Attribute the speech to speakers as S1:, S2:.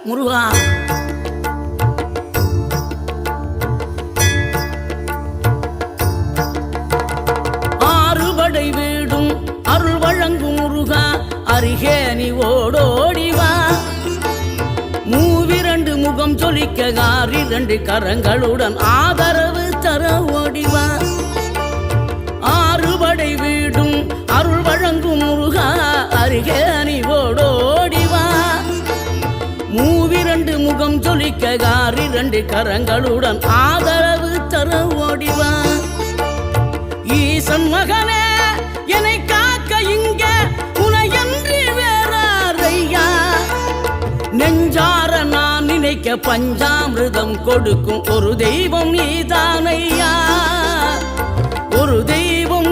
S1: முருகா. ஆறுபடை வீடும் அருள் வழங்கும் முருகா, அருகே நீ ஓடோடிவா. மூவிரண்டு முகம் ஜொலிக்க ஆறிரண்டு கரங்களுடன் ஆதரவு தர ஓடிவா. ஆறுபடை வீடும் அருள் வழங்கும் முருகா, அருகே நீ ஓடோடிவா. மூவிரண்டு முகம் ஜொலிக்க ஆறிரண்டு கரங்களுடன் ஆதரவு தர ஓடிவா. ஈசன் மகனே என்னை காக்க இங்க உனையன்றி வேறாரையா. நெஞ்சார நான் நினைக்க பஞ்சாமிர்தம் கொடுக்கும் ஒரு தெய்வம் நீதானையா. ஒரு தெய்வம்